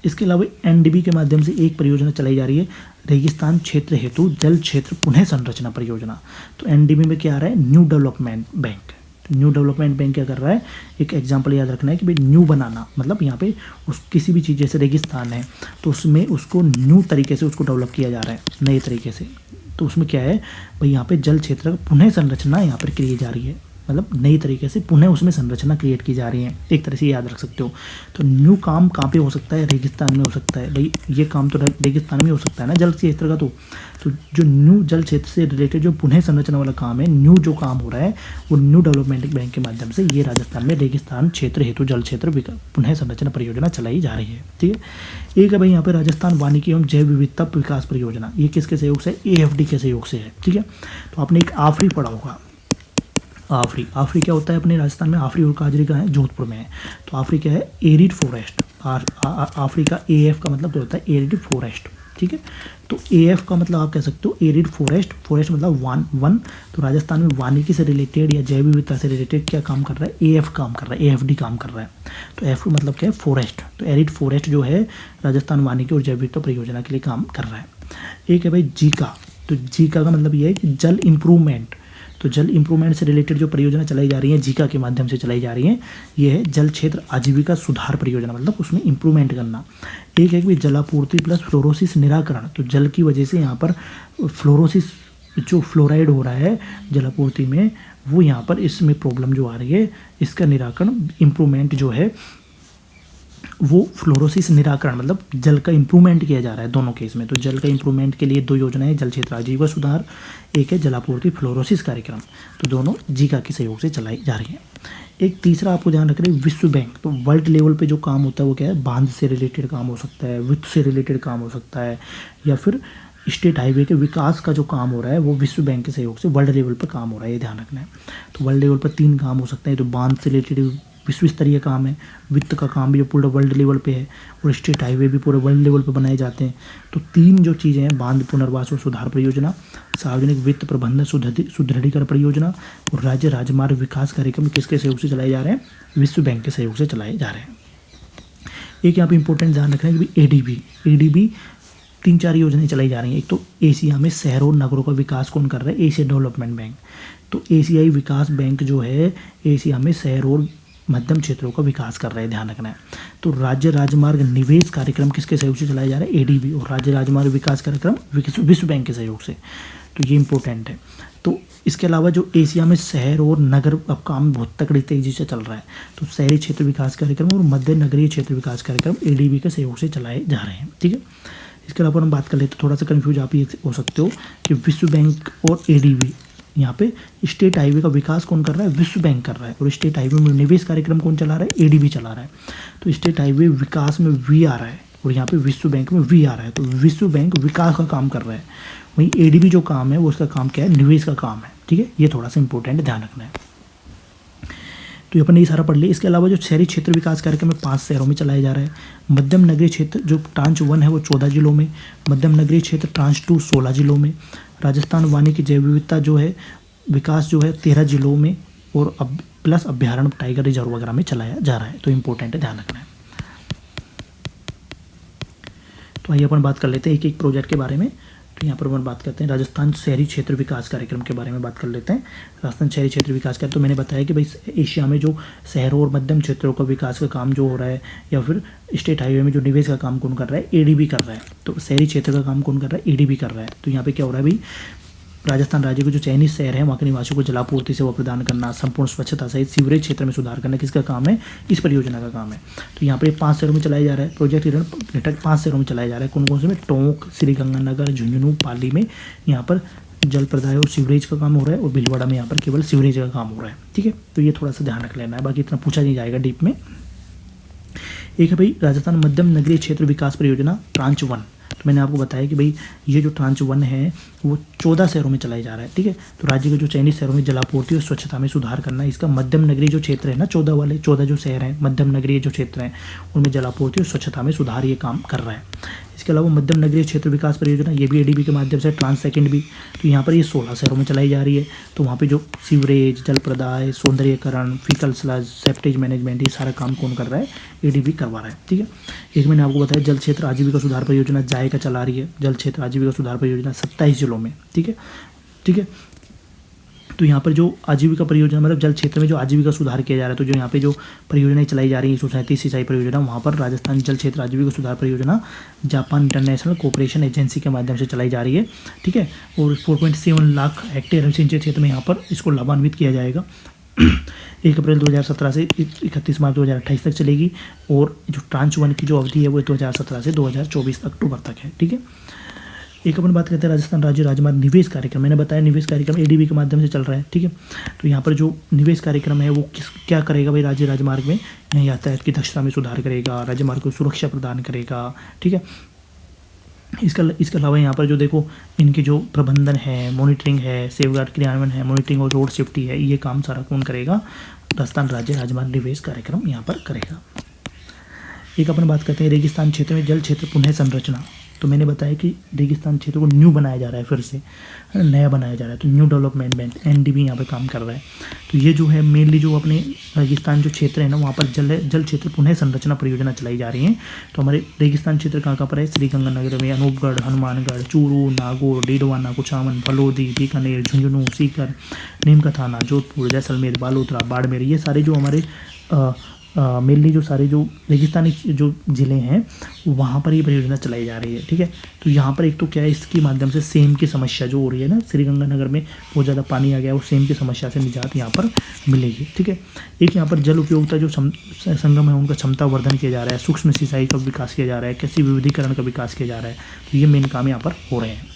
इसके अलावा NDB के माध्यम से एक परियोजना चलाई जा रही है, रेगिस्तान क्षेत्र हेतु जल क्षेत्र पुनः संरचना परियोजना। तो NDB में क्या आ रहा है, न्यू डेवलपमेंट बैंक। तो न्यू डेवलपमेंट बैंक क्या कर रहा है, एक एग्जांपल याद रखना है कि भाई न्यू बनाना, मतलब यहाँ पे उस किसी भी चीज़ जैसे रेगिस्तान है तो उसमें उसको न्यू तरीके से उसको डेवलप किया जा रहा है, नए तरीके से। तो उसमें क्या है भाई, यहाँ पे जल क्षेत्र का पुनः संरचना यहाँ पर की जा रही है, मतलब नई तरीके से पुनः उसमें संरचना क्रिएट की जा रही है, एक तरह से याद रख सकते हो। तो न्यू काम कहाँ पे हो सकता है, रेगिस्तान में हो सकता है। भाई ये काम तो रेगिस्तान में हो सकता है ना, जल क्षेत्र का। तो जो न्यू जल क्षेत्र से रिलेटेड जो पुनः संरचना वाला काम है, न्यू जो काम हो रहा है, वो न्यू डेवलपमेंट बैंक के माध्यम से ये राजस्थान में रेगिस्तान क्षेत्र हेतु जल क्षेत्र पुनः संरचना परियोजना चलाई जा रही है, ठीक है। एक है भाई यहाँ पे राजस्थान वानिकी एवं जैव विविधता विकास परियोजना, ये किसके सहयोग से, AFD के सहयोग से है, ठीक है। तो आपने एक आफरी पढ़ा होगा, आफरी क्या होता है अपने राजस्थान में, आफरी और काजरी का है, जोधपुर में है। तो आफरी क्या है, एरिड फॉरेस्ट। आफरी का AF का मतलब होता है एरिड फॉरेस्ट, ठीक है। तो AF का मतलब आप कह सकते हो एरिड फॉरेस्ट, फॉरेस्ट मतलब वन। तो राजस्थान में वानिकी से रिलेटेड या जैव विविधता से रिलेटेड क्या काम कर रहा है, AF काम कर रहा है, AFD काम कर रहा है। तो AF मतलब क्या है, फॉरेस्ट। तो एरिड फॉरेस्ट जो है राजस्थान वानिकी और जैव विविधता परियोजना के लिए काम कर रहा है। एक है भाई जीका। तो जीका का मतलब ये है कि जल इम्प्रूवमेंट। तो जल इम्प्रूवमेंट से रिलेटेड जो परियोजना चलाई जा रही है, जीका के माध्यम से चलाई जा रही है, ये है जल क्षेत्र आजीविका सुधार परियोजना, मतलब उसमें इम्प्रूवमेंट करना। एक है कि जलापूर्ति प्लस फ्लोरोसिस निराकरण। तो जल की वजह से यहाँ पर फ्लोरोसिस जो फ्लोराइड हो रहा है जलापूर्ति में, वो यहाँ पर इसमें प्रॉब्लम जो आ रही है, इसका निराकरण, इम्प्रूवमेंट जो है वो फ्लोरोसिस निराकरण, मतलब जल का इम्प्रूवमेंट किया जा रहा है दोनों केस में। तो जल का इम्प्रूवमेंट के लिए 2 योजनाएं, जल क्षेत्र आजीविका सुधार, एक है जलापूर्ति फ्लोरोसिस कार्यक्रम। तो दोनों जीका के सहयोग से चलाई जा रही है। एक तीसरा आपको ध्यान रख रहे हैं, विश्व बैंक। तो वर्ल्ड लेवल पे जो काम होता है वो क्या है, बांध से रिलेटेड काम हो सकता है, वित्त से रिलेटेड काम हो सकता है, या फिर स्टेट हाईवे के विकास का जो काम हो रहा है वो विश्व बैंक के सहयोग से वर्ल्ड लेवल पर काम हो रहा है, ये ध्यान रखना है। तो वर्ल्ड लेवल पर 3 काम हो सकते हैं। तो बांध से रिलेटेड विश्व स्तरीय काम है, वित्त का काम भी जो पूरा वर्ल्ड लेवल पे है, और स्टेट हाईवे भी पूरे वर्ल्ड लेवल पे बनाए जाते हैं। तो 3 जो चीज़ें हैं, बांध पुनर्वास और सुधार परियोजना, सार्वजनिक वित्त प्रबंधन सुदृढ़ीकरण परियोजना और राज्य राजमार्ग विकास कार्यक्रम किसके सहयोग से चलाए जा रहे हैं, विश्व बैंक के सहयोग से चलाए जा रहे हैं। एक यहाँ पे इंपॉर्टेंट ध्यान रखना है कि ADB 3-4 योजनाएं चलाई जा रही हैं। एक तो एशिया में शहरों और नगरों का विकास कौन कर रहा है, एशिया डेवलपमेंट बैंक। तो एशियाई विकास बैंक जो है एशिया में शहरों और मध्यम क्षेत्रों का विकास कर रहे हैं, ध्यान रखना है। तो राज्य राजमार्ग निवेश कार्यक्रम किसके सहयोग से चलाया जा रहा है, ADB। और राज्य राजमार्ग विकास कार्यक्रम विश्व बैंक के सहयोग से। तो ये इंपॉर्टेंट है। तो इसके अलावा जो एशिया में शहर और नगर अब काम बहुत तकड़ी तेजी से चल रहा है, तो शहरी क्षेत्र विकास कार्यक्रम और मध्य नगरीय क्षेत्र विकास कार्यक्रम ADB के सहयोग से चलाए जा रहे हैं, ठीक है। इसके अलावा हम बात कर लेते, थोड़ा सा कन्फ्यूज आप ये हो सकते हो कि विश्व बैंक और ADB, यहाँ पे स्टेट हाईवे का विकास कौन कर रहा है, विश्व बैंक कर रहा है, और स्टेट हाईवे में निवेश कार्यक्रम कौन चला रहा है, ADB चला रहा है। तो स्टेट हाईवे विकास में V आ रहा है और यहाँ पे विश्व बैंक में V आ रहा है। तो विश्व बैंक विकास का काम कर रहा है, वहीं ADB जो काम है वो उसका काम क्या है, निवेश का काम है, ठीक है। ये थोड़ा सा इंपॉर्टेंट ध्यान रखना है। तो ये अपन ये सारा पढ़ लिया। इसके अलावा जो शहरी क्षेत्र विकास कार्यक्रम है 5 शहरों में चलाया जा रहा है। मध्यम नगरीय क्षेत्र जो ट्रांच 1 है वो 14 जिलों में, मध्यम नगरीय क्षेत्र ट्रांच 2 16 जिलों में, राजस्थान वानिकी जैव विविधता जो है विकास जो है 13 जिलों में, और अब प्लस अभ्यारण्य टाइगर रिजर्व वगैरह में चलाया जा रहा है। तो इंपॉर्टेंट है, ध्यान रखना है। तो आइए अपन बात कर लेते हैं एक एक प्रोजेक्ट के बारे में। तो यहाँ पर अपन बात करते हैं राजस्थान शहरी क्षेत्र विकास कार्यक्रम के बारे में बात कर लेते हैं। राजस्थान शहरी क्षेत्र विकास कार्यक्रम, तो मैंने बताया कि भाई एशिया में जो शहरों और मध्यम क्षेत्रों का विकास का काम जो हो रहा है, या फिर स्टेट हाईवे में जो निवेश का काम कौन कर रहा है, एडीबी कर रहा है। तो शहरी क्षेत्र का काम कौन कर रहा है, एडीबी कर रहा है। तो यहाँ पे क्या हो रहा है भाई, राजस्थान राज्य के जो चयनित शहर हैं वहाँ के निवासियों को जलापूर्ति सेवा प्रदान करना, संपूर्ण स्वच्छता सहित सीवरेज क्षेत्र में सुधार करना किसका काम है, इस परियोजना का काम है। तो यहाँ पर 5 शहरों में चलाया जा रहा है प्रोजेक्ट घटक 5 शहरों में चलाया जा रहा है। कौन कौन से में, टोंक, श्रीगंगानगर, झुंझुनू, पाली में यहाँ पर जल प्रदाय और सीवरेज का काम हो रहा है, और भीलवाड़ा में यहाँ पर केवल सीवरेज का काम हो रहा है। ठीक है, तो ये थोड़ा सा ध्यान रख लेना है, बाकी इतना पूछा नहीं जाएगा डीप में। एक है भाई राजस्थान मध्यम नगरीय क्षेत्र विकास परियोजना ट्रांच 1। तो मैंने आपको बताया कि भाई ये जो ट्रांच 1 है वो 14 शहरों में चलाया जा रहा है। ठीक है, तो राज्य के जो चयनित शहरों में जलापूर्ति और स्वच्छता में सुधार करना, इसका मध्यम नगरीय जो क्षेत्र है ना, 14 जो शहर हैं मध्यम नगरीय जो क्षेत्र हैं उनमें जलापूर्ति और स्वच्छता में सुधार ये काम कर रहा है। इसके अलावा मध्यम नगरीय क्षेत्र विकास परियोजना ये भी एडीबी के माध्यम से, ट्रांस सेकंड भी, तो यहाँ पर ये 16 शहरों में चलाई जा रही है। तो वहाँ पे जो सीवरेज, जल प्रदाय, सौंदर्यीकरण, फीकल स्लज, सेप्टेज मैनेजमेंट, ये सारा काम कौन कर रहा है, एडीबी करवा रहा है। ठीक है, एक मैंने आपको बताया जल क्षेत्र आजीविका सुधार परियोजना जायका चला रही है, जल क्षेत्र आजीविका सुधार परियोजना 27 जिलों में। ठीक है, तो यहाँ पर जो आजीविका परियोजना मतलब जल क्षेत्र में जो आजीविका सुधार किया जा रहा है, तो जो यहाँ पे जो परियोजनाएं चलाई जा रही है 137 सिंचाई परियोजना, वहाँ पर राजस्थान जल क्षेत्र आजीविका सुधार परियोजना जापान इंटरनेशनल कोऑपरेशन एजेंसी के माध्यम से चलाई जा रही है। ठीक है, और 4.7 लाख हेक्टेयर सिंचाई क्षेत्र में यहाँ पर इसको लाभान्वित किया जाएगा। 1 अप्रैल 2017 से 31 मार्च 2028 तक चलेगी, और जो ट्रांच 1 की जो अवधि है वो 2017 से 2024 अक्टूबर तक है। ठीक है, एक अपन बात करते हैं राजस्थान राज्य राजमार्ग निवेश कार्यक्रम। मैंने बताया निवेश कार्यक्रम एडीबी के माध्यम से चल रहा है। ठीक है, तो यहाँ पर जो निवेश कार्यक्रम है वो क्या करेगा भाई, राज्य राजमार्ग में यातायात की दक्षता में सुधार करेगा, राजमार्ग को सुरक्षा प्रदान करेगा। ठीक है, इसके अलावा यहाँ पर जो देखो इनके जो प्रबंधन है, मॉनिटरिंग है, सेफगार्ड क्रियान्वयन है, मॉनिटरिंग और रोड सेफ्टी है, ये काम सारा कौन करेगा, राजस्थान राज्य राजमार्ग निवेश कार्यक्रम यहाँ पर करेगा। एक अपन बात करते हैं रेगिस्तान क्षेत्र में जल क्षेत्र पुनः संरचना। तो मैंने बताया कि रेगिस्तान क्षेत्र को न्यू बनाया जा रहा है, फिर से नया बनाया जा रहा है, तो न्यू डेवलपमेंट बैंक एनडीबी यहाँ पे काम कर रहा है। तो ये जो है मेनली जो अपने रेगिस्तान जो क्षेत्र है ना वहाँ पर जल क्षेत्र पुनः संरचना परियोजना चलाई जा रही है। तो हमारे रेगिस्तान क्षेत्र कहाँ पर है, श्रीगंगानगर में, अनूपगढ़, हनुमानगढ़, चूरू, नागौर, डीडवाना, कुचामन, फलोदी, बीकानेर, झुंझुनू, सीकर, नीमकाथाना, जोधपुर, जैसलमेर, बालोतरा, बाड़मेर, ये सारे जो हमारे मेनली जो सारे जो रेगिस्तानी जो ज़िले हैं वहाँ पर ये परियोजना चलाई जा रही है। ठीक है, तो यहाँ पर एक तो क्या है, इसके माध्यम से सेम की समस्या जो हो रही है ना, श्रीगंगानगर में बहुत ज़्यादा पानी आ गया, वो सेम की समस्या से निजात यहाँ पर मिलेगी। ठीक है, एक यहाँ पर जल उपयोगिता जो संगम है उनका क्षमता वर्धन किया जा रहा है, सूक्ष्म सिंचाई का विकास किया जा रहा है, कृषि विविधीकरण का विकास किया जा रहा है। तो ये मेन काम यहाँ पर हो रहे हैं।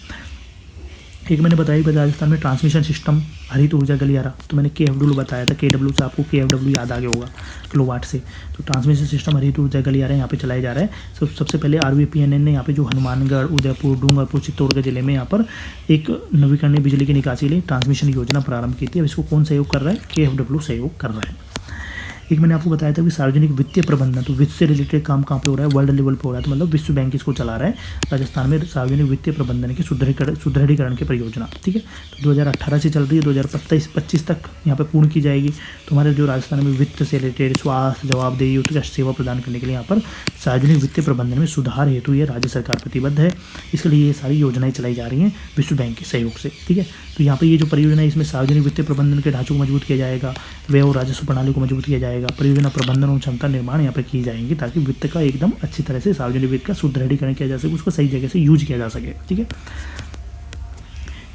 एक मैंने बताया कि राजस्थान में ट्रांसमिशन सिस्टम हरित ऊर्जा गलियारा, तो मैंने KFW बताया था, KW से आपको KFW याद आ गया होगा, किलोवाट से। तो ट्रांसमिशन सिस्टम हरित ऊर्जा गलियारा यहाँ पे चलाया जा रहा है। सबसे पहले RVPNN ने यहाँ पे जो हनुमानगढ़, उदयपुर, डूंगरपुर, चित्तौड़गढ़ जिले में यहाँ पर एक नवीकरणीय बिजली की निकासी के लिए ट्रांसमिशन योजना प्रारंभ की थी। अब इसको कौन सहयोग कर रहा है, KFW सहयोग कर रहा है। एक मैंने आपको बताया था कि सार्वजनिक वित्तीय प्रबंधन, तो वित्त से रिलेटेड काम कहाँ पे हो रहा है, वर्ल्ड लेवल पे हो रहा है। तो मतलब विश्व बैंक इसको चला रहा है राजस्थान में, सार्वजनिक वित्तीय प्रबंधन के सुदृढ़ीकरण की परियोजना। ठीक है, तो 2018 से चल रही है, 2025 तक यहाँ पे पूर्ण की जाएगी। तो हमारे जो राजस्थान में वित्त से रिलेटेड स्वास्थ्य, जवाबदेही, उत्कृष्ट सेवा प्रदान करने के लिए यहाँ पर सार्वजनिक वित्तीय प्रबंधन में सुधार हेतु ये राज्य सरकार प्रतिबद्ध है। इसके लिए ये सारी योजनाएं चलाई जा रही हैं विश्व बैंक के सहयोग से। ठीक है, तो यहाँ पर ये जो परियोजना है इसमें सार्वजनिक वित्तीय प्रबंधन के ढांचों को मजबूत किया जाएगा, व्यय और राजस्व प्रणाली को मजबूत किया जाएगा, परियोजना प्रबंधन और क्षमता निर्माण यहाँ पर की जाएंगी, ताकि वित्त का एकदम अच्छी तरह से सार्वजनिक वित्त का सुदृढ़ीकरण किया जा सके, उसको सही जगह से यूज किया जा सके। ठीक है,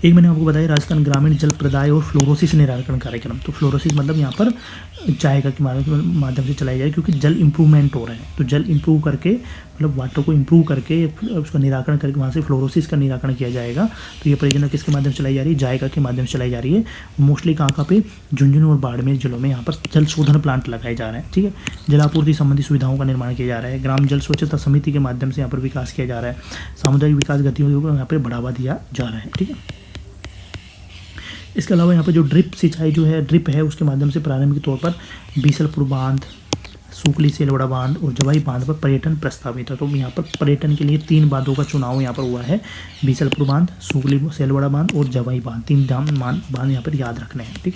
एक मैंने आपको बताया राजस्थान ग्रामीण जल प्रदाय और फ्लोरोसिस निराकरण कार्यक्रम। तो फ्लोरोसिस मतलब यहाँ पर जायका के माध्यम से चलाई जाए, क्योंकि जल इंप्रूवमेंट हो रहे हैं। तो जल इंप्रूव करके मतलब वाटर को इंप्रूव करके उसका निराकरण करके वहाँ से फ्लोरोसिस का निराकरण किया जाएगा। तो ये परियोजना किसके माध्यम से चलाई जा रही है, जायका के माध्यम से चलाई जा रही है। मोस्टली कहाँ पे, झुंझुनू और बाड़मेर जिलों में यहाँ पर जल शोधन प्लांट लगाए जा रहे हैं। ठीक है, जलापूर्ति संबंधी सुविधाओं का निर्माण किया जा रहा है, ग्राम जल स्वच्छता समिति के माध्यम से यहाँ पर विकास किया जा रहा है, सामुदायिक विकास गतिविधियों को यहाँ पर बढ़ावा दिया जा रहा है। ठीक है, इसके अलावा यहाँ पर जो ड्रिप सिंचाई जो है, ड्रिप है, उसके माध्यम से प्रारंभिक तौर पर बीसलपुर बांध, सूखली सेलवड़ा बांध और जवाई बांध पर पर्यटन प्रस्तावित है। तो यहाँ पर पर्यटन के लिए 3 बांधों का चुनाव यहाँ पर हुआ है, बीसलपुर बांध, सूखली सेलवड़ा बांध और जवाई बांध। 3 बांध यहाँ पर याद रखने हैं, ठीक।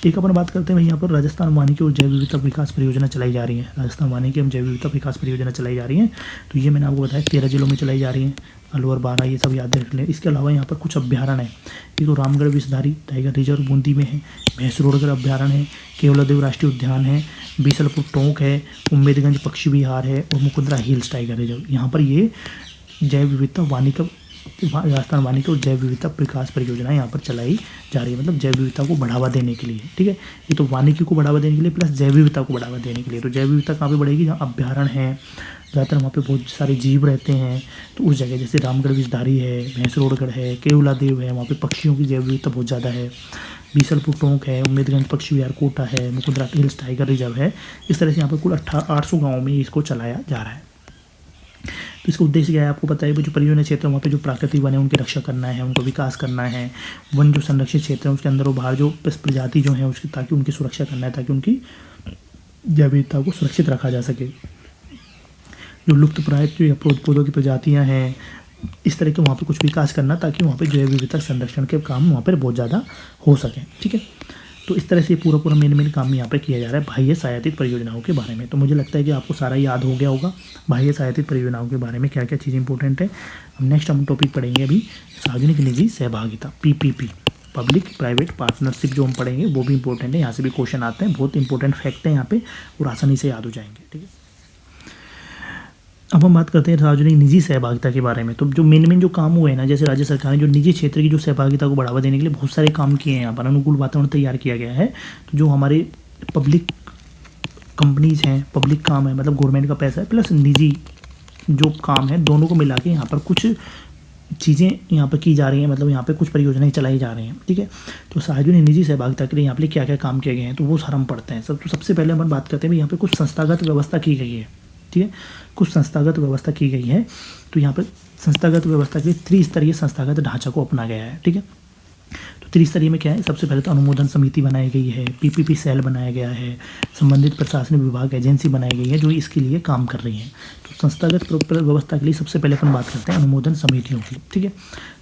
एक अपन बात करते हैं भाई, यहाँ पर राजस्थान वानिकी और जैव विविधता विकास परियोजना चलाई जा रही है। राजस्थान वानिकी एवं जैव विविधता विकास परियोजना चलाई जा रही है। तो ये मैंने आपको बताया 13 जिलों में चलाई जा रही है, अलवर, बारा, ये सब याद रख लें। इसके अलावा यहाँ पर कुछ अभ्यारण्य है, एक तो रामगढ़ विषधारी टाइगर रिजर्व बूंदी में है, भैंसरोडगढ़ अभ्यारण्य है, केवलादेव राष्ट्रीय उद्यान है, बीसलपुर टोंक है, उम्मेदगंज पक्षी विहार है और मुकुंदरा हिल्स टाइगर रिजर्व। यहाँ पर ये जैव विविधता वानिकी, राजस्थान वानिकी और जैव विविधता विकास परियोजना यहाँ पर चलाई जा रही है, मतलब जैव विविधता को बढ़ावा देने के लिए, ठीक है। ये तो वानिकी को बढ़ावा देने के लिए प्लस जैव विविधता को बढ़ावा देने के लिए। तो जैव विविधता कहाँ पे बढ़ेगी, जहाँ अभ्यारण्य है, ज़्यादातर वहाँ पे बहुत सारे जीव रहते हैं, तो उस जगह जैसे रामगढ़ विषधारी है, भैंसरोडगढ़ है, केवलादेव है, वहाँ पे पक्षियों की जैव विविधता बहुत ज़्यादा है, बीसलपुर टोंक है, उम्मेदगंज पक्षी विहार कोटा है, मुकुंदरा हिल्स टाइगर रिजर्व है। इस तरह से यहाँ पर कुल 800 गाँव में इसको चलाया जा रहा है। तो इसका उद्देश्य क्या है आपको पता है, जो परियोजना क्षेत्र है वहाँ पे जो प्राकृतिक वन है उनकी रक्षा करना है, उनको विकास करना है। वन जो संरक्षित क्षेत्र है उसके अंदर और बाहर जो प्रजाति जो है उसकी, ताकि उनकी सुरक्षा करना है, ताकि उनकी जैव विविधता को सुरक्षित रखा जा सके। जो लुप्तप्राय जो पौधों की प्रजातियाँ हैं, इस तरह के वहाँ पे कुछ विकास करना, ताकि वहाँ पे जैव विविधता संरक्षण के काम वहाँ पर बहुत ज़्यादा हो सकें, ठीक है। तो इस तरह से पूरा मेन काम यहाँ पे किया जा रहा है बाह्य सहायतित परियोजनाओं के बारे में। तो मुझे लगता है कि आपको सारा याद हो गया होगा बाह्य सहायतित परियोजनाओं के बारे में क्या क्या चीज़ इंपॉर्टेंट है। अब नेक्स्ट हम टॉपिक पढ़ेंगे अभी सार्वजनिक निजी सहभागिता, PPP, पब्लिक प्राइवेट पार्टनरशिप, जो हम पढ़ेंगे वो भी इंपॉर्टेंट है। यहाँ से भी क्वेश्चन आते हैं, बहुत इंपॉर्टेंट फैक्ट है यहाँ पे और आसानी से याद हो जाएंगे, ठीक है। अब हम बात करते हैं सार्वजनिक निजी सहभागिता के बारे में। तो जो मेन जो काम हुए हैं ना, जैसे राज्य सरकार ने जो निजी क्षेत्र की जो सहभागिता को बढ़ावा देने के लिए बहुत सारे काम किए हैं, यहाँ पर अनुकूल वातावरण तैयार किया गया है। तो जो हमारे पब्लिक कंपनीज हैं, पब्लिक काम है, मतलब गवर्नमेंट का पैसा है, प्लस निजी जो काम है, दोनों को मिला के यहाँ पर कुछ चीज़ें यहाँ पर की जा रही हैं, मतलब यहाँ पे कुछ परियोजनाएं चलाई जा रही हैं, ठीक है। तो सार्वजनिक निजी सहभागिता के लिए यहाँ पे क्या क्या काम किए गए हैं, तो वो सारा हम पढ़ते हैं। सबसे पहले हम बात करते हैं यहाँ पे कुछ संस्थागत व्यवस्था की गई है, ठीक है। कुछ संस्थागत व्यवस्था की गई है। तो यहाँ पर संस्थागत व्यवस्था के लिए त्रिस्तरीय संस्थागत ढांचा को अपना गया है, ठीक है। तो त्रिस्तरीय में क्या है, सबसे पहले तो अनुमोदन समिति बनाई गई है, PPP सेल बनाया गया है, संबंधित प्रशासनिक विभाग एजेंसी बनाई गई है जो इसके लिए काम कर रही है। तो संस्थागत व्यवस्था के लिए सबसे पहले अपन बात करते हैं अनुमोदन समितियों की, ठीक है।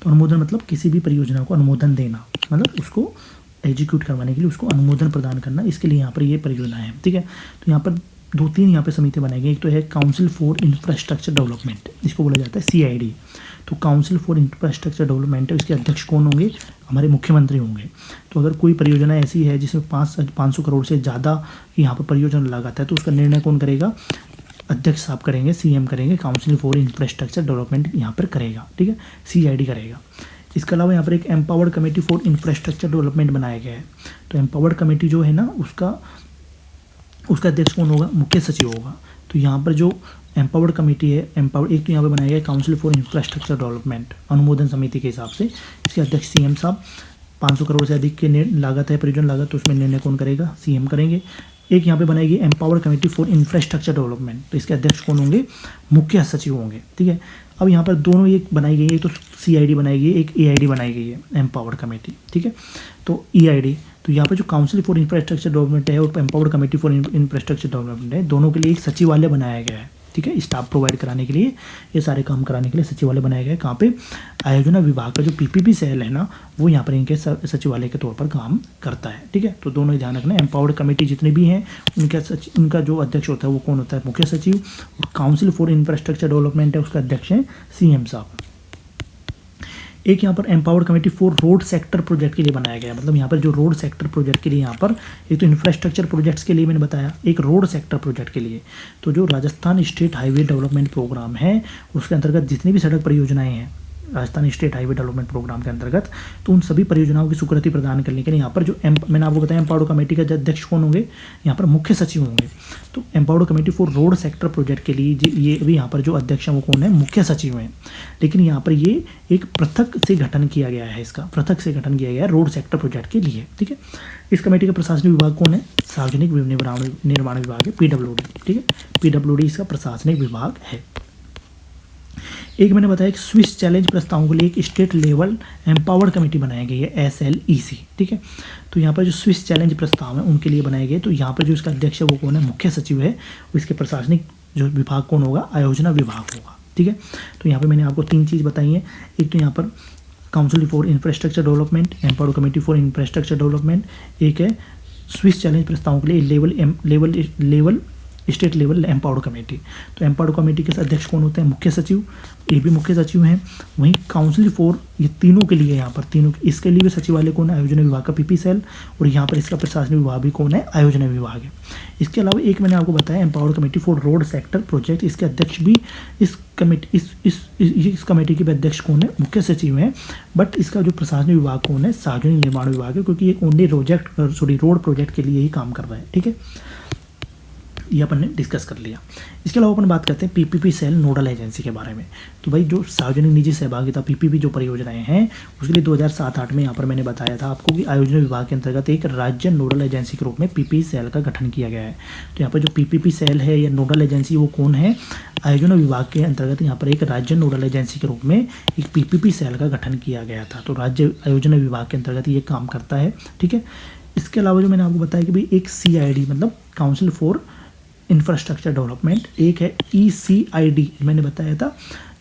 तो अनुमोदन मतलब किसी भी परियोजना को अनुमोदन देना, मतलब उसको एग्जीक्यूट करवाने के लिए उसको अनुमोदन प्रदान करना, इसके लिए यहाँ पर ये परियोजना है, ठीक है। तो यहाँ पर 2-3 यहाँ पे समिति बनाई गई। एक तो है काउंसिल फॉर इंफ्रास्ट्रक्चर डेवलपमेंट, इसको बोला जाता है CID। तो काउंसिल फॉर इंफ्रास्ट्रक्चर डेवलपमेंट है, इसके अध्यक्ष कौन होंगे, हमारे मुख्यमंत्री होंगे। तो अगर कोई परियोजना ऐसी है जिसमें 500 करोड़ से ज़्यादा यहाँ पर परियोजना लगाता है, तो उसका निर्णय कौन करेगा, अध्यक्ष साहब करेंगे, CM करेंगे, काउंसिल फॉर इंफ्रास्ट्रक्चर डेवलपमेंट यहाँ पर करेगा, ठीक है, CID करेगा। इसके अलावा यहाँ पर एक empowered committee for infrastructure development बनाया गया है। तो एम्पावर्ड कमेटी जो है ना, उसका अध्यक्ष कौन होगा, मुख्य सचिव होगा। तो यहाँ पर जो एम्पावर्ड कमेटी है, एक तो यहाँ पे बनाया गया काउंसिल फॉर इंफ्रास्ट्रक्चर डेवलपमेंट अनुमोदन समिति के हिसाब से, इसके अध्यक्ष CM साहब। 500 करोड़ से अधिक के लागत है परियोजना लागत, तो उसमें निर्णय कौन करेगा, CM करेंगे। एक यहाँ पे बनाएगी empowered committee for infrastructure development, तो इसके अध्यक्ष कौन होंगे, मुख्य सचिव होंगे, ठीक है। अब यहाँ पर दोनों एक बनाई गई है, तो CID बनाई गई है, एक AID बनाई गई है, एम्पावर्ड कमेटी, ठीक है। तो EID, तो यहाँ पे जो काउंसिल फॉर इंफ्रास्ट्रक्चर डेवलपमेंट है और empowered committee for infrastructure development है, दोनों के लिए एक सचिवालय बनाया गया है, ठीक है। स्टाफ प्रोवाइड कराने के लिए, ये सारे काम कराने के लिए सचिवालय बनाया गया है। कहाँ पे, आयोजना विभाग का जो PPP सेल है ना, वो यहाँ पर इनके सचिवालय के तौर पर काम करता है, ठीक है। तो दोनों ध्यान रखना, एम्पावर्ड कमेटी जितने भी हैं उनका जो अध्यक्ष होता है वो कौन होता है, मुख्य सचिव। और काउंसिल फॉर इंफ्रास्ट्रक्चर डेवलपमेंट है, उसका अध्यक्ष है CM साहब। एक यहाँ पर empowered committee for road sector project के लिए बनाया गया है, मतलब यहाँ पर जो रोड सेक्टर प्रोजेक्ट के लिए, यहाँ पर एक तो इंफ्रास्ट्रक्चर प्रोजेक्ट्स के लिए मैंने बताया, एक रोड सेक्टर प्रोजेक्ट के लिए। तो जो Rajasthan state highway development programme है, उसके अंतर्गत जितनी भी सड़क परियोजनाएं हैं Rajasthan state highway development programme के अंतर्गत, तो उन सभी परियोजनाओं की स्वीकृति प्रदान करने के लिए यहाँ पर जो मैंने आपको बताया एम्पावर्ड कमेटी का अध्यक्ष कौन होंगे, यहाँ पर मुख्य सचिव होंगे। तो empowered committee for road sector project के लिए ये भी यहाँ पर जो अध्यक्ष हैं वो कौन है, मुख्य सचिव हैं। लेकिन यहाँ पर ये एक पृथक से गठन किया गया है, इसका पृथक से गठन किया गया है रोड सेक्टर प्रोजेक्ट के लिए, ठीक है। इस कमेटी का प्रशासनिक विभाग कौन है, सार्वजनिक निर्माण विभाग है, PWD, ठीक है। PWD इसका प्रशासनिक विभाग है। एक मैंने बताया कि स्विस चैलेंज प्रस्तावों के लिए एक स्टेट लेवल एम्पावर्ड कमेटी बनाई गई है, SLEC, ठीक है। तो यहाँ पर जो स्विस चैलेंज प्रस्ताव है उनके लिए बनाए गए। तो यहाँ पर जो इसका अध्यक्ष है वो कौन है, मुख्य सचिव है। इसके प्रशासनिक जो विभाग कौन होगा, आयोजना विभाग होगा, ठीक है। तो यहाँ पर मैंने आपको 3 चीज़ बताई हैं। एक तो यहाँ पर council for infrastructure development, empowered committee for infrastructure development, एक है स्विस चैलेंज प्रस्तावों के लिए level state level empowered committee. तो एम्पावर्ड कमेटी के अध्यक्ष कौन होते हैं, मुख्य सचिव, ये भी मुख्य सचिव हैं। वहीं काउंसिल फॉर, ये तीनों के लिए यहाँ पर तीनों इसके लिए भी सचिवालय कौन है, आयोजना विभाग का PP सेल, और यहाँ पर इसका प्रशासनिक विभाग भी कौन है, आयोजना विभाग है। इसके अलावा एक मैंने आपको बताया empowered committee for road sector project, इसके अध्यक्ष भी इस कमेटी के भी अध्यक्ष कौन है, मुख्य सचिव हैं। बट इसका जो प्रशासनिक विभाग कौन है, सार्वजनिक निर्माण विभाग है, क्योंकि ये ओनली रोड प्रोजेक्ट के लिए ही काम कर रहा है, ठीक है। ये अपन ने डिस्कस कर लिया। इसके अलावा अपन बात करते हैं PPP सेल नोडल एजेंसी के बारे में। तो भाई जो सार्वजनिक निजी सहभागिता PPP जो परियोजनाएं हैं उसके लिए 2007-8 में यहाँ पर मैंने बताया था आपको कि आयोजना विभाग के अंतर्गत एक राज्य नोडल एजेंसी के रूप में PPP सेल का गठन किया गया है। तो यहाँ पर जो PPP सेल है या नोडल एजेंसी वो कौन है, आयोजना विभाग के अंतर्गत यहाँ पर एक राज्य नोडल एजेंसी के रूप में एक PPP सेल का गठन किया गया था। तो राज्य आयोजना विभाग के अंतर्गत ये काम करता है, ठीक है। इसके अलावा जो मैंने आपको बताया कि भाई एक CID मतलब काउंसिल फॉर इंफ्रास्ट्रक्चर डेवलपमेंट, एक है ECID, मैंने बताया था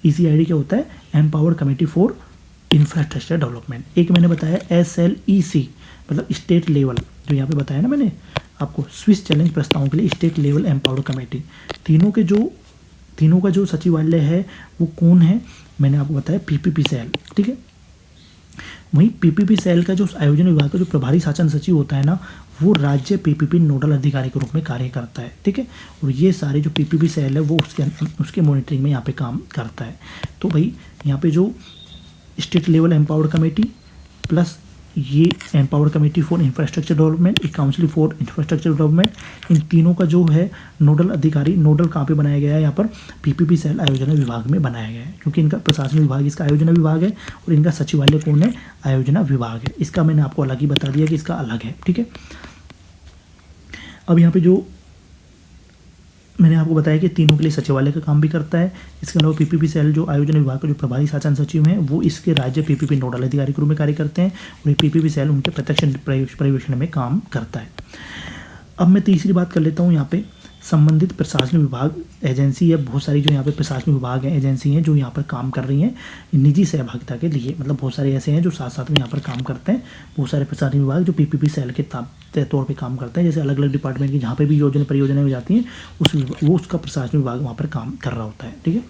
ECID क्या होता है, empowered committee for infrastructure development. एक मैंने बताया SLEC मतलब स्टेट लेवल, जो यहाँ पे बताया ना मैंने आपको, स्विस चैलेंज प्रस्तावों के लिए स्टेट लेवल एम्पावर्ड कमेटी। तीनों का जो सचिवालय है वो कौन है, मैंने आपको बताया PPP सेल, ठीक है। वहीं PPP सेल का जो आयोजन विभाग का जो प्रभारी शासन सचिव होता है ना, वो राज्य PPP नोडल अधिकारी के रूप में कार्य करता है, ठीक है। और ये सारे जो PPP सेल है वो उसके मॉनिटरिंग में यहाँ पे काम करता है। तो भाई यहाँ पे जो state level empowered committee plus ये empowered committee for infrastructure development, एक काउंसिल फॉर इंफ्रास्ट्रक्चर डेवलपमेंट, इन तीनों का जो है नोडल अधिकारी, नोडल कहाँ पे बनाया गया है, यहाँ पर PPP सेल आयोजना विभाग में बनाया गया है, क्योंकि इनका प्रशासनिक विभाग इसका आयोजना विभाग है और इनका सचिवालय कौन है, आयोजना विभाग है। इसका मैंने आपको अलग ही बता दिया कि इसका अलग है, ठीक है। अब यहाँ पे जो मैंने आपको बताया कि तीनों के लिए सचिवालय का काम भी करता है। इसके अलावा PPP सेल जो आयोजना विभाग का जो प्रभारी शासन सचिव हैं वो इसके राज्य PPP नोडल अधिकारी के रूप में कार्य करते हैं और ये PPP सेल उनके प्रत्यक्ष पर्यवेक्षण में काम करता है। अब मैं तीसरी बात कर लेता हूँ यहाँ पे संबंधित प्रशासनिक विभाग एजेंसी या बहुत सारी जो यहाँ पे प्रशासनिक विभाग हैं, एजेंसी हैं जो यहाँ पर काम कर रही हैं निजी सहभागिता के लिए, मतलब बहुत सारे ऐसे हैं जो साथ साथ में यहाँ पर काम करते हैं। बहुत सारे प्रशासनिक विभाग जो PPP सेल के तौर पे काम करते हैं, जैसे अलग अलग डिपार्टमेंट की जहाँ पे भी योजना परियोजनाएं हो जाती हैं उसका प्रशासनिक विभाग वहाँ पर काम कर रहा होता है, ठीक है।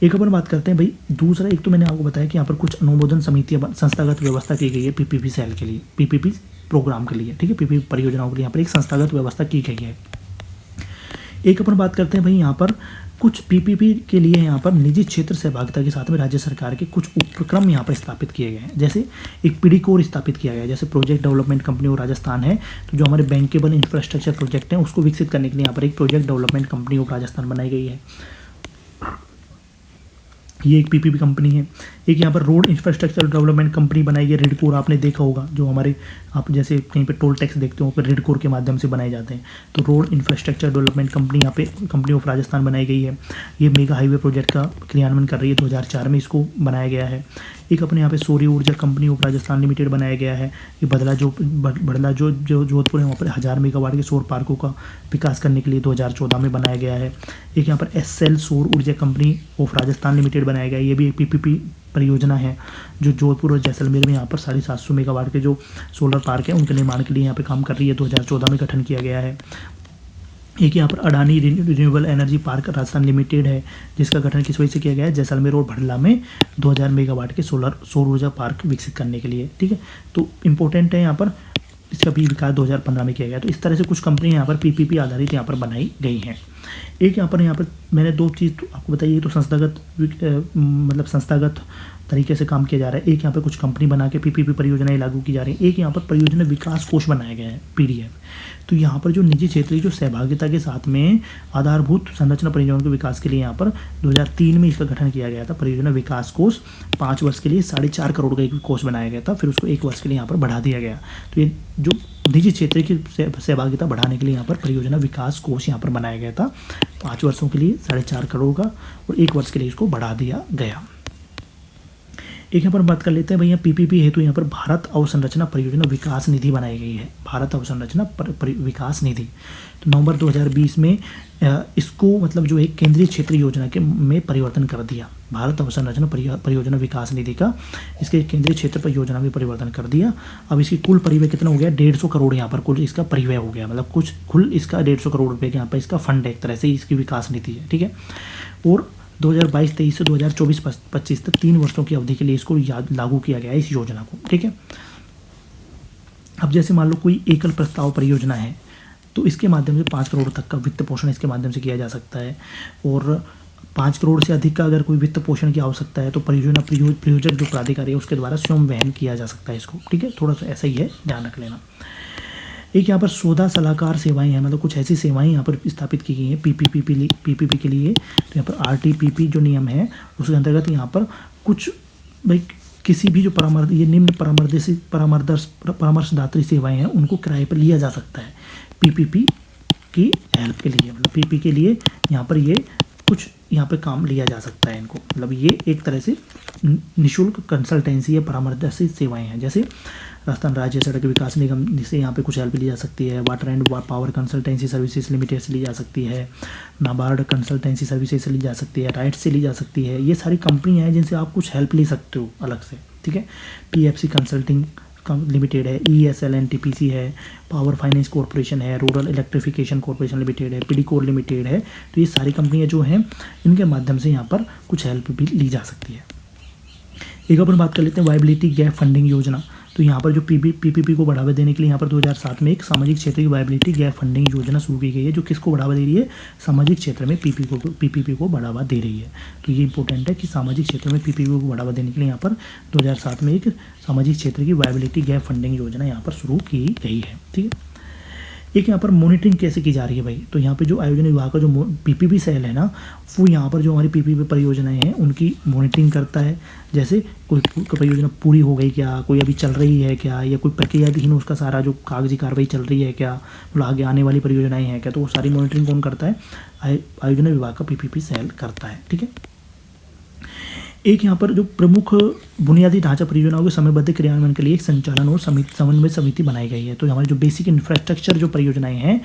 एक अपन बात करते हैं भाई दूसरा, एक तो मैंने आपको बताया कि यहाँ पर कुछ अनुमोदन समितियाँ संस्थागत व्यवस्था की गई है PPP सेल के लिए, PPP प्रोग्राम के लिए, ठीक है, PPP परियोजनाओं के लिए यहाँ पर एक संस्थागत व्यवस्था की गई है। एक अपन बात करते हैं भाई यहाँ पर कुछ PPP के लिए यहाँ पर निजी क्षेत्र सहभागिता के साथ में राज्य सरकार के कुछ उपक्रम यहाँ पर स्थापित किए गए हैं। जैसे एक PDCOR स्थापित किया गया है, जैसे project development company of Rajasthan है, तो जो हमारे बैंकेबल इंफ्रास्ट्रक्चर प्रोजेक्ट हैं उसको विकसित करने के लिए यहाँ पर एक project development company of Rajasthan बनाई गई है, ये एक PPP कंपनी है। एक यहाँ पर रोड इंफ्रास्ट्रक्चर डेवलपमेंट कंपनी बनाई है, रेडकोर, आपने देखा होगा, जो हमारे आप जैसे कहीं पे टोल टैक्स देखते हो पर रेडकोर के माध्यम से बनाए जाते हैं। तो रोड इंफ्रास्ट्रक्चर डेवलपमेंट कंपनी यहाँ पे कंपनी ऑफ राजस्थान बनाई गई है। ये मेगा हाईवे प्रोजेक्ट का क्रियान्वयन कर रही है, 2004 में इसको बनाया गया है। एक अपने यहाँ पे सौर ऊर्जा कंपनी ऑफ राजस्थान लिमिटेड बनाया गया है। ये बड़ला जो जोधपुर है वहाँ पर 1000 मेगावाट के सौर पार्कों का विकास करने के लिए 2014 में बनाया गया है। एक यहाँ पर SL सौर ऊर्जा कंपनी ऑफ राजस्थान लिमिटेड बनाया गया है, ये भी एक PPP परियोजना है जो जोधपुर और जैसलमेर में यहाँ पर 750 मेगावाट के जो सोलर पार्क है उनके निर्माण के लिए यहाँ पे काम कर रही है, 2014 में गठन किया गया है। एक यहाँ पर Adani renewable energy park Rajasthan limited है, जिसका गठन किस वजह से किया गया है, जैसलमेर और भड़ला में 2000 मेगावाट के सौर ऊर्जा पार्क विकसित करने के लिए, ठीक है। तो इम्पोर्टेंट है यहाँ पर, इसका भी विकास 2015 में किया गया। तो इस तरह से कुछ कंपनियां यहाँ पर PPP आधारित यहाँ पर बनाई गई हैं। एक यहाँ पर मैंने दो चीज़ तो आपको बताइए, तो संस्थागत मतलब संस्थागत तरीके से काम किया जा रहा है। एक यहाँ पे कुछ कंपनी बना के पीपीपी परियोजनाएं लागू की जा रही है। एक यहाँ पर परियोजना विकास कोष बनाया गया है, पीडीएफ। तो यहाँ पर जो निजी क्षेत्र की जो सहभागिता के साथ में आधारभूत संरचना परियोजनाओं के विकास के लिए यहाँ पर 2003 में इसका गठन किया गया था। परियोजना विकास कोष 5 वर्ष के लिए 4.5 करोड़ का एक कोष बनाया गया था, फिर उसको 1 वर्ष के लिए यहाँ पर बढ़ा दिया गया। तो ये जो निजी क्षेत्र की सहभागिता बढ़ाने के लिए यहाँ पर परियोजना विकास कोष यहाँ पर बनाया गया था 5 वर्षों के लिए 4.5 करोड़ का, और 1 वर्ष के लिए इसको बढ़ा दिया गया। एक यहाँ पर बात कर लेते हैं भैया पीपीपी हेतु यहाँ पर भारत अवसंरचना परियोजना विकास निधि बनाई गई है। भारत अवसंरचना विकास निधि तो नवंबर 2020 में इसको मतलब जो है केंद्रीय क्षेत्रीय योजना के में परिवर्तन कर दिया। भारत अवसंरचना परियोजना विकास निधि का इसके केंद्रीय क्षेत्र पर योजना में परिवर्तन कर दिया। अब इसकी कुल परिव्यय कितना हो गया, 150 करोड़ यहाँ पर कुल इसका परिव्यय हो गया, मतलब कुछ कुल इसका 150 करोड़ रुपये के यहाँ पर इसका फंड है, एक तरह से इसकी विकास नीति है, ठीक है। और 2022-23 से 2024-25 तक 3 वर्षों की अवधि के लिए इसको लागू किया गया है इस योजना को, ठीक है। अब जैसे मान लो कोई एकल प्रस्ताव परियोजना है तो इसके माध्यम से 5 करोड़ तक का वित्त पोषण इसके माध्यम से किया जा सकता है, और 5 करोड़ से अधिक का अगर कोई वित्त पोषण की आवश्यकता है तो परियोजना प्रयोजक जो प्राधिकारी है उसके द्वारा स्वयं वहन किया जा सकता है इसको, ठीक है। थोड़ा सा ऐसा ही है, ध्यान रख लेना। एक यहाँ पर सौदा सलाहकार सेवाएं हैं, मतलब कुछ ऐसी सेवाएं यहाँ पर स्थापित की गई हैं पीपीपी के लिए। तो यहाँ पर आरटीपीपी जो नियम है उसके अंतर्गत यहाँ पर कुछ भाई किसी भी जो ये निम्न परामर्शदात्री सेवाएं हैं उनको किराए पर लिया जा सकता है पीपीपी की हेल्प के लिए, मतलब पीपी के लिए यहाँ पर ये कुछ यहाँ पे काम लिया जा सकता है इनको, मतलब ये एक तरह से निःशुल्क कंसल्टेंसी या परामर्शदात्री सेवाएं हैं। जैसे राजस्थान राज्य सड़क विकास निगम से यहाँ पे कुछ हेल्प ली जा सकती है, water and power consultancy services limited से ली जा सकती है, नाबार्ड कंसल्टेंसी सर्विसेज से ली जा सकती है, राइट से ली जा सकती है। ये सारी कंपनियाँ हैं जिनसे आप कुछ हेल्प ले सकते हो अलग से, ठीक है। पीएफसी कंसल्टिंग लिमिटेड है, ESLNTPC है, पावर फाइनेंस कॉरपोरेशन है, रूरल इलेक्ट्रिफिकेशन कॉरपोरेशन लिमिटेड है, पीडीकोर लिमिटेड है। तो ये सारी कंपनियाँ जो हैं इनके माध्यम से यहाँ पर कुछ हेल्प भी ली जा सकती है। एक अपन बात कर लेते हैं वायबिलिटी गैप फंडिंग योजना। तो यहाँ पर जो पीपीपी को बढ़ावा देने के लिए यहाँ पर 2007 में एक सामाजिक क्षेत्र की वायबिलिटी गैप फंडिंग योजना शुरू की गई है, जो किसको बढ़ावा दे रही है, सामाजिक क्षेत्र में पीपीपी को बढ़ावा दे रही है। तो ये इंपॉर्टेंट है कि सामाजिक क्षेत्र में पीपीपी को बढ़ावा देने के लिए यहाँ पर 2007 में एक सामाजिक क्षेत्र की वायबिलिटी गैप फंडिंग योजना यहाँ पर शुरू की गई है, ठीक है। एक यहाँ पर मॉनिटरिंग कैसे की जा रही है भाई, तो यहाँ पे जो आयोजन विभाग का जो पीपीपी सेल है ना, वो यहाँ पर जो हमारी पीपीपी परियोजनाएं हैं उनकी मॉनिटरिंग करता है। जैसे कोई परियोजना पूरी हो गई क्या, कोई अभी चल रही है क्या, या कोई प्रक्रियाधीन उसका सारा जो कागजी कार्रवाई चल रही है क्या, मतलब आगे आने वाली परियोजनाएं हैं क्या, तो वो सारी मॉनिटरिंग कौन करता है, आयोजन विभाग का पीपीपी सेल करता है, ठीक है। एक यहाँ पर जो प्रमुख बुनियादी ढांचा परियोजनाओं के समयबद्ध क्रियान्वयन के लिए एक संचालन और समन्वय समिति बनाई गई है। तो हमारी जो बेसिक इंफ्रास्ट्रक्चर जो परियोजनाएं हैं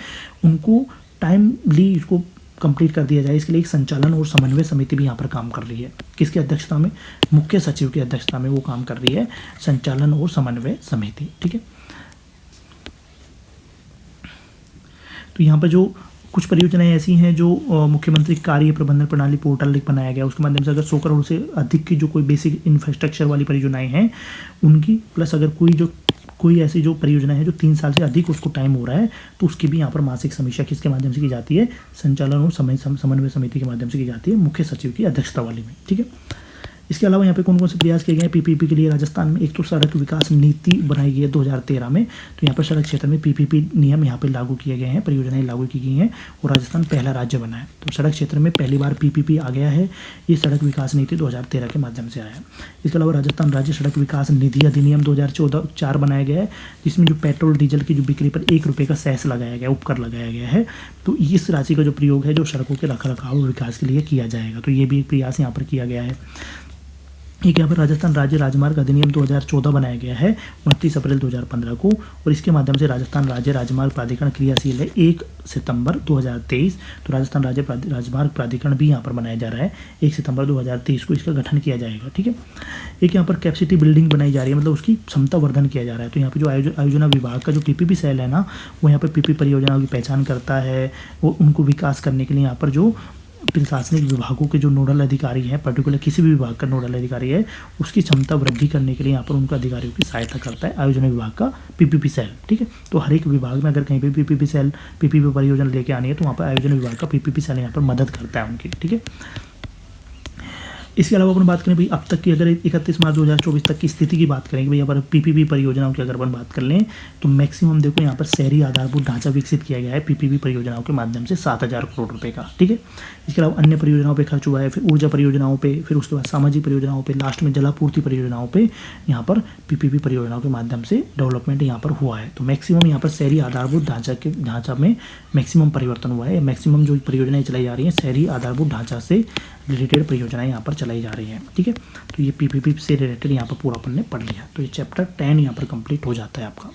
उनको टाइमली इसको कंप्लीट कर दिया जाए, इसके लिए एक संचालन और समन्वय समिति भी यहाँ पर काम कर रही है। किसकी अध्यक्षता में, मुख्य सचिव की अध्यक्षता में वो काम कर रही है, संचालन और समन्वय समिति, ठीक है। तो यहाँ पर जो कुछ परियोजनाएं ऐसी हैं जो मुख्यमंत्री कार्य प्रबंधन प्रणाली पोर्टल एक बनाया गया, उसके माध्यम से अगर 100 करोड़ से अधिक की जो कोई बेसिक इंफ्रास्ट्रक्चर वाली परियोजनाएं हैं उनकी, प्लस अगर कोई ऐसी जो परियोजना है जो 3 साल से अधिक उसको टाइम हो रहा है तो उसकी भी यहाँ पर मासिक समीक्षा किसके माध्यम से की जाती है, संचालन और समन्वय समिति के माध्यम से की जाती है, मुख्य सचिव की अध्यक्षता वाली में, ठीक है। इसके अलावा यहाँ पे कौन कौन से प्रयास किए गए हैं पीपीपी के लिए राजस्थान में। एक तो सड़क विकास नीति बनाई गई है 2013 में, तो यहाँ पर सड़क क्षेत्र में पीपीपी नियम यहाँ पे लागू किए गए हैं, परियोजनाएं लागू की गई हैं और राजस्थान पहला राज्य बना है। तो सड़क क्षेत्र में पहली बार पीपीपी आ गया है, ये सड़क विकास नीति 2013 के माध्यम से आया है। इसके अलावा राजस्थान राज्य सड़क विकास निधि अधिनियम 2014 बनाया गया है, जिसमें जो पेट्रोल डीजल की जो बिक्री पर 1 रुपये का सेस लगाया गया, उपकर लगाया गया है। तो इस राशि का जो प्रयोग है जो सड़कों के रखरखाव और विकास के लिए किया जाएगा, तो ये भी एक प्रयास यहाँ पर किया गया है। एक यहाँ पर राजस्थान राज्य राजमार्ग अधिनियम 2014 बनाया गया है 29 अप्रैल 2015 को, और इसके माध्यम से राजस्थान राज्य राजमार्ग प्राधिकरण क्रियाशील है 1 सितंबर 2023। तो राजस्थान राज्य राजमार्ग प्राधिकरण भी यहाँ पर बनाया जा रहा है, 1 सितंबर 2023 को इसका गठन किया जाएगा, ठीक है। एक यहाँ पर कैपेसिटी बिल्डिंग बनाई जा रही है, मतलब उसकी क्षमता वर्धन किया जा रहा है। तो यहाँ पर जो आयोजना विभाग का जो पीपीपी सेल है ना, वो यहाँ पर पीपी परियोजनाओं की पहचान करता है, वो उनको विकास करने के लिए यहाँ पर जो प्रशासनिक विभागों के जो नोडल अधिकारी हैं, पर्टिकुलर किसी भी विभाग का नोडल अधिकारी है, उसकी क्षमता वृद्धि करने के लिए यहाँ पर उनका अधिकारियों की सहायता करता है आयोजन विभाग का पीपीपी सेल, ठीक है। तो हर एक विभाग में अगर कहीं पे पीपीपी सेल पीपीपी परियोजना लेके आनी है तो वहाँ पर आयोजन विभाग का पीपीपी सेल यहाँ पर मदद करता है उनकी, ठीक है। इसके अलावा अपन बात करें भाई अब तक की, अगर 31 मार्च 2024 तक की स्थिति की बात करें कि भाई यहाँ पर पीपीपी परियोजनाओं की अगर अपन बात कर लें तो मैक्सिमम देखो यहाँ पर शहरी आधारभूत ढांचा विकसित किया गया है पीपीपी परियोजनाओं के माध्यम से 7,000 करोड़ रुपए का, ठीक है। इसके अलावा अन्य परियोजनाओं पे खर्च हुआ है, फिर ऊर्जा परियोजनाओं पे, फिर उसके बाद सामाजिक परियोजनाओं पे, लास्ट में जलापूर्ति परियोजनाओं पे यहाँ पर पीपीपी परियोजनाओं के माध्यम से डेवलपमेंट यहाँ पर हुआ है। तो मैक्सिमम यहाँ पर शहरी आधारभूत ढांचा में मैक्सिमम परिवर्तन हुआ है। मैक्सिमम जो परियोजनाएं चलाई जा रही हैं शहरी आधारभूत ढांचा से रिलेटेड परियोजनाएं यहाँ पर चलाई जा रही हैं, ठीक है। तो ये पीपीपी से रिलेटेड यहाँ पर पूरा अपन ने पढ़ लिया। तो ये चैप्टर 10 यहाँ पर कंप्लीट हो जाता है आपका।